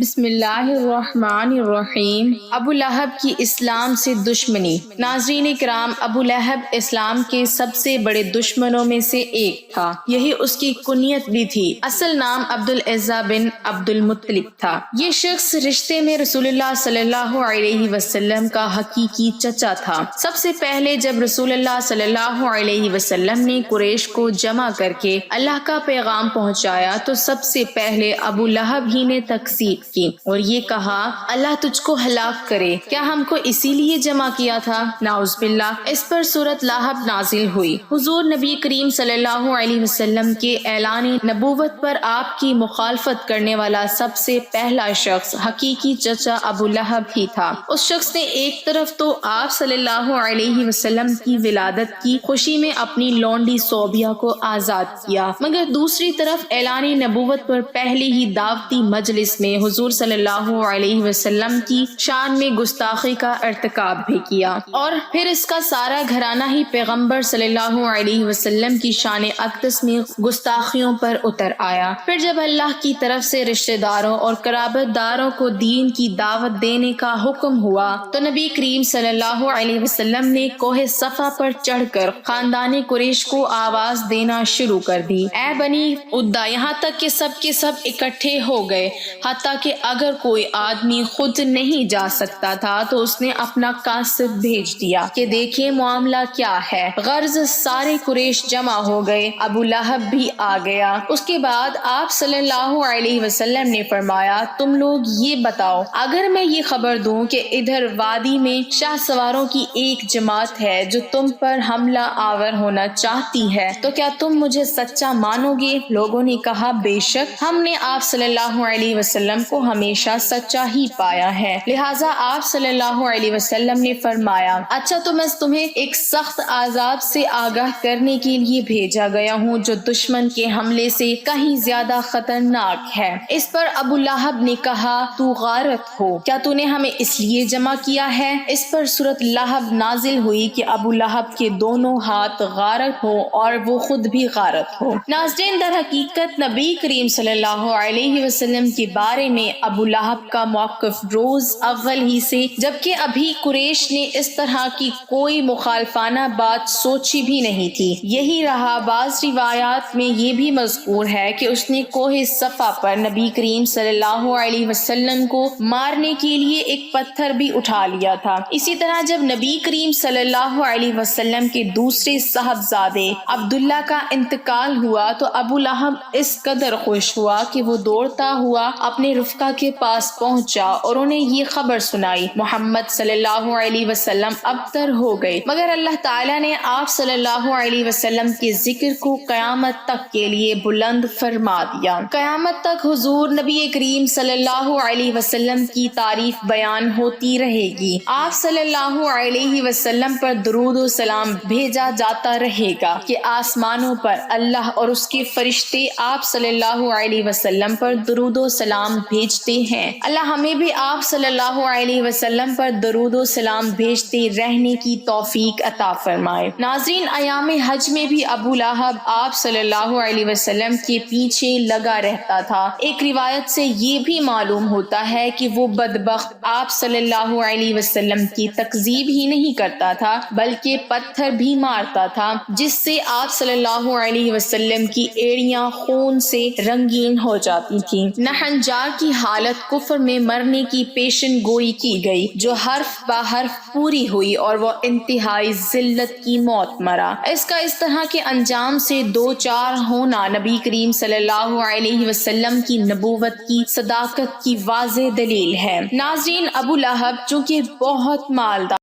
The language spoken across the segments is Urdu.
بسم اللہ الرحمن الرحیم۔ ابو لہب کی اسلام سے دشمنی۔ ناظرین کرام، ابو لہب اسلام کے سب سے بڑے دشمنوں میں سے ایک تھا، یہی اس کی کنیت بھی تھی۔ اصل نام عبدالعزیٰ بن عبد المطلب تھا۔ یہ شخص رشتے میں رسول اللہ صلی اللہ علیہ وسلم کا حقیقی چچا تھا۔ سب سے پہلے جب رسول اللہ صلی اللہ علیہ وسلم نے قریش کو جمع کر کے اللہ کا پیغام پہنچایا تو سب سے پہلے ابو لہب ہی نے تکذیب کی اور یہ کہا اللہ تجھ کو ہلاک کرے، کیا ہم کو اسی لیے جمع کیا تھا؟ نعوذ باللہ۔ اس پر سورۃ لہب نازل ہوئی۔ حضور نبی کریم صلی اللہ علیہ وسلم کے اعلان نبوت پر آپ کی مخالفت کرنے والا سب سے پہلا شخص حقیقی چچا ابو لہب ہی تھا۔ اس شخص نے ایک طرف تو آپ صلی اللہ علیہ وسلم کی ولادت کی خوشی میں اپنی لونڈی صوبیہ کو آزاد کیا، مگر دوسری طرف اعلان نبوت پر پہلے ہی دعوتی مجلس میں حضور صلی اللہ علیہ وسلم کی شان میں گستاخی کا ارتکاب بھی کیا، اور پھر اس کا سارا گھرانہ ہی پیغمبر صلی اللہ علیہ وسلم کی شان اقدس میں گستاخیوں پر اتر آیا۔ پھر جب اللہ کی طرف سے رشتہ داروں اور قرابت داروں کو دین کی دعوت دینے کا حکم ہوا تو نبی کریم صلی اللہ علیہ وسلم نے کوہ صفا پر چڑھ کر خاندان قریش کو آواز دینا شروع کر دی، اے بنی عدہ، یہاں تک کہ سب کے سب اکٹھے ہو گئے، حتیٰ کہ اگر کوئی آدمی خود نہیں جا سکتا تھا تو اس نے اپنا قاصد بھیج دیا کہ دیکھیں معاملہ کیا ہے۔ غرض سارے قریش جمع ہو گئے، ابو لہب بھی آ گیا۔ اس کے بعد آپ صلی اللہ علیہ وسلم نے فرمایا تم لوگ یہ بتاؤ، اگر میں یہ خبر دوں کہ ادھر وادی میں شاہ سواروں کی ایک جماعت ہے جو تم پر حملہ آور ہونا چاہتی ہے تو کیا تم مجھے سچا مانو گے؟ لوگوں نے کہا بے شک ہم نے آپ صلی اللہ علیہ وسلم کو ہمیشہ سچا ہی پایا ہے۔ لہٰذا آپ صلی اللہ علیہ وسلم نے فرمایا اچھا تو میں تمہیں ایک سخت عذاب سے آگاہ کرنے کے لیے بھیجا گیا ہوں جو دشمن کے حملے سے کہیں زیادہ خطرناک ہے۔ اس پر ابو لہب نے کہا تو غارت ہو، کیا تو نے ہمیں اس لیے جمع کیا ہے؟ اس پر سورۃ لہب نازل ہوئی کہ ابو لہب کے دونوں ہاتھ غارت ہو اور وہ خود بھی غارت ہو۔ ناظرین، در حقیقت نبی کریم صلی اللہ علیہ وسلم کے بارے میں ابو لہب کا موقف روز اول ہی سے، جبکہ ابھی قریش نے اس طرح کی کوئی مخالفانہ بات سوچی بھی نہیں تھی، یہی رہا۔ بعض روایات میں یہ بھی مذکور ہے کہ اس نے کوہ صفا پر نبی کریم صلی اللہ علیہ وسلم کو مارنے کے لیے ایک پتھر بھی اٹھا لیا تھا۔ اسی طرح جب نبی کریم صلی اللہ علیہ وسلم کے دوسرے صاحبزادے عبداللہ کا انتقال ہوا تو ابو لہب اس قدر خوش ہوا کہ وہ دوڑتا ہوا اپنے رفقا کے پاس پہنچا اور انہیں یہ خبر سنائی، محمد صلی اللہ علیہ وسلم ابتر ہو گئے، مگر اللہ تعالیٰ نے آپ صلی اللہ علیہ وسلم کے ذکر کو قیامت تک کے لیے بلند فرما دیا۔ قیامت تک حضور نبی کریم صلی اللہ علیہ وسلم کی تعریف بیان ہوتی رہے گی، آپ صلی اللہ علیہ وسلم پر درود و سلام بھیجا جاتا رہے گا کہ آسمانوں پر اللہ اور اس کے فرشتے آپ صلی اللہ علیہ وسلم پر درود و سلام بھیجتے ہیں۔ اللہ ہمیں بھی آپ صلی اللہ علیہ وسلم پر درود و سلام بھیجتے رہنے کی توفیق عطا فرمائے۔ ناظرین، ایام حج میں بھی ابو لہب آپ صلی اللہ علیہ وسلم کے پیچھے لگا رہتا تھا۔ ایک روایت سے یہ بھی معلوم ہوتا ہے کہ وہ بدبخت آپ صلی اللہ علیہ وسلم کی تکذیب ہی نہیں کرتا تھا بلکہ پتھر بھی مارتا تھا، جس سے آپ صلی اللہ علیہ وسلم کی ایڑیاں خون سے رنگین ہو جاتی تھیں۔ نہنجار کی حالت کفر میں مرنے کی پیشن گوئی کی گئی جو حرف بہ حرف پوری ہوئی اور وہ انتہائی ذلت کی موت مرا۔ اس کا اس طرح کے انجام سے دو چار ہونا نبی کریم صلی اللہ علیہ وسلم کی نبوت کی صداقت کی واضح دلیل ہے۔ ناظرین، ابو لہب چونکہ بہت مالدار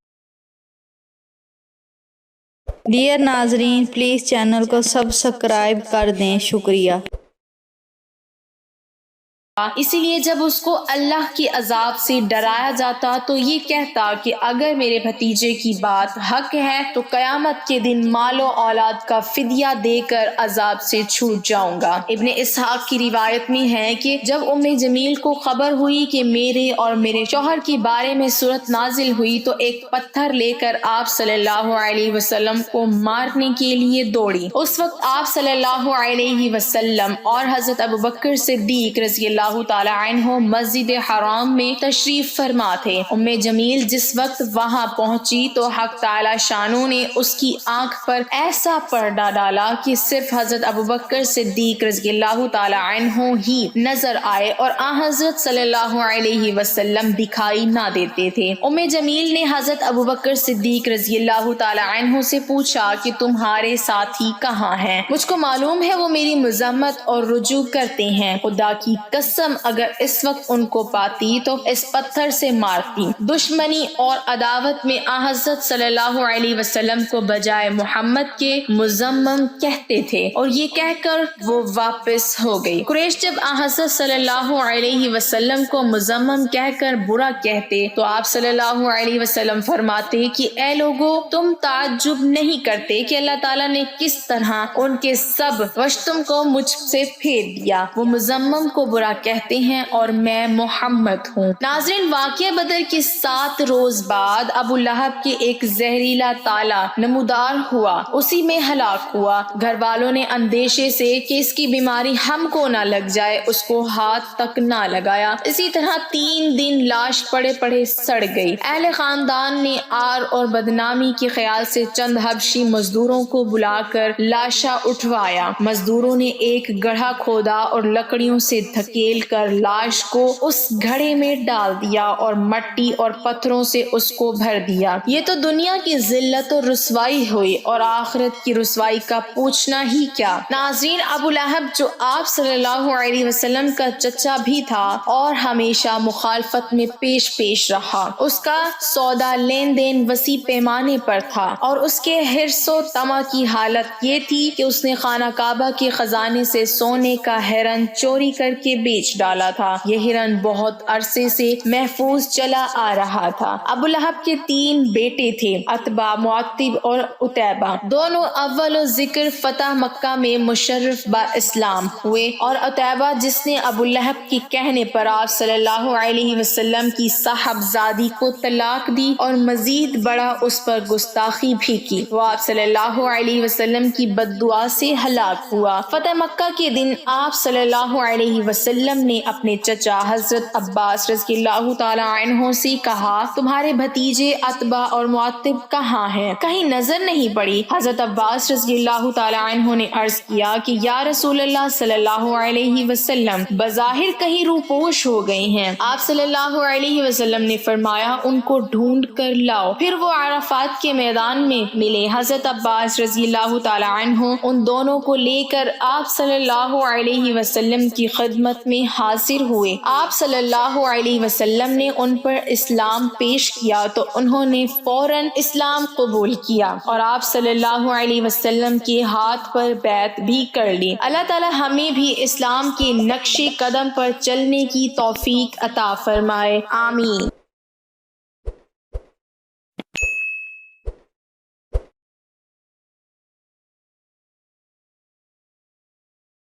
ڈیئر ناظرین، پلیز چینل کو سبسکرائب کر دیں، شکریہ۔ اسی لیے جب اس کو اللہ کے عذاب سے ڈرایا جاتا تو یہ کہتا کہ اگر میرے بھتیجے کی بات حق ہے تو قیامت کے دن مال و اولاد کا فدیہ دے کر عذاب سے چھوٹ جاؤں گا۔ ابن اسحاق کی روایت میں ہے کہ جب ام جمیل کو خبر ہوئی کہ میرے اور میرے شوہر کے بارے میں سورت نازل ہوئی تو ایک پتھر لے کر آپ صلی اللہ علیہ وسلم کو مارنے کے لیے دوڑی۔ اس وقت آپ صلی اللہ علیہ وسلم اور حضرت ابوبکر صدیق رضی اللہ اللہ تعالی عنہ مسجد حرام میں تشریف فرما تھے۔ جمیل جس وقت وہاں پہنچی تو حق تعالی شانو نے اس کی آنکھ پر ایسا پردہ ڈالا کہ صرف حضرت ابوبکر صدیق رضی اللہ تعالی عنہ ہی نظر آئے اور حضرت صلی اللہ علیہ وسلم دکھائی نہ دیتے تھے۔ جمیل نے حضرت ابوبکر صدیق رضی اللہ تعالی عنہ سے پوچھا کہ تمہارے ساتھی کہاں ہیں؟ مجھ کو معلوم ہے وہ میری مذمت اور رجوع کرتے ہیں، خدا کی قسم اگر اس وقت ان کو پاتی تو اس پتھر سے مارتی۔ دشمنی اور عداوت میں حضرت صلی اللہ علیہ وسلم کو بجائے محمد کے مذمم کہتے تھے اور یہ کہہ کر وہ واپس ہو گئی۔ قریش جب حضرت صلی اللہ علیہ وسلم کو مذمم کہہ کر برا کہتے تو آپ صلی اللہ علیہ وسلم فرماتے کہ اے لوگو، تم تعجب نہیں کرتے کہ اللہ تعالیٰ نے کس طرح ان کے سب وشتم کو مجھ سے پھیر دیا۔ وہ مذمم کو برا کہتے ہیں اور میں محمد ہوں۔ ناظرین، واقعہ بدر کے 7 روز بعد ابو لہب کے ایک زہریلا تالا نمودار ہوا، اسی میں ہلاک ہوا۔ گھر والوں نے اندیشے سے کہ اس کی بیماری ہم کو نہ لگ جائے اس کو ہاتھ تک نہ لگایا۔ اسی طرح 3 دن لاش پڑے پڑے سڑ گئی۔ اہل خاندان نے آر اور بدنامی کے خیال سے چند حبشی مزدوروں کو بلا کر لاشا اٹھوایا۔ مزدوروں نے ایک گڑھا کھودا اور لکڑیوں سے دھکیل کر لاش کو اس گھڑے میں ڈال دیا اور مٹی اور پتھروں سے اس کو بھر دیا۔ یہ تو دنیا کی ذلت و رسوائی ہوئی اور آخرت کی رسوائی کا پوچھنا ہی کیا۔ ناظرین، ابو لہب جو آپ صلی اللہ علیہ وسلم کا چچا بھی تھا اور ہمیشہ مخالفت میں پیش رہا، اس کا سودا لین دین وسیع پیمانے پر تھا اور اس کے حرص و طمع کی حالت یہ تھی کہ اس نے خانہ کعبہ کے خزانے سے سونے کا ہرن چوری کر کے بیچ ڈالا تھا۔ یہ ہرن بہت عرصے سے محفوظ چلا آ رہا تھا۔ ابو لہب کے 3 بیٹے تھے، عتبہ، معتب اور عتیبہ۔ دونوں اول ذکر فتح مکہ میں مشرف با اسلام ہوئے اور عتیبہ جس نے ابو لہب کے کہنے پر آپ صلی اللہ علیہ وسلم کی صاحبزادی کو طلاق دی اور مزید بڑا اس پر گستاخی بھی کی، وہ آپ صلی اللہ علیہ وسلم کی بد دعا سے ہلاک ہوا۔ فتح مکہ کے دن آپ صلی اللہ علیہ وسلم نے اپنے چچا حضرت عباس رضی اللہ تعالی عنہ سے کہا، تمہارے بھتیجے عتبہ اور معتب کہاں ہیں؟ کہیں نظر نہیں پڑی؟ حضرت عباس رضی اللہ تعالی عنہ نے عرض کیا کہ یا رسول اللہ صلی اللہ علیہ وسلم، بظاہر کہیں روپوش ہو گئے ہیں۔ آپ صلی اللہ علیہ وسلم نے فرمایا، ان کو ڈھونڈ کر لاؤ۔ پھر وہ عرفات کے میدان میں ملے۔ حضرت عباس رضی اللہ تعالی عنہ ان دونوں کو لے کر آپ صلی اللہ علیہ وسلم کی خدمت میں حاضر ہوئے۔ آپ صلی اللہ علیہ وسلم نے ان پر اسلام پیش کیا تو انہوں نے فوراً اسلام قبول کیا اور آپ صلی اللہ علیہ وسلم کے ہاتھ پر بیعت بھی کر لی۔ اللہ تعالی ہمیں بھی اسلام کے نقش قدم پر چلنے کی توفیق عطا فرمائے، آمین۔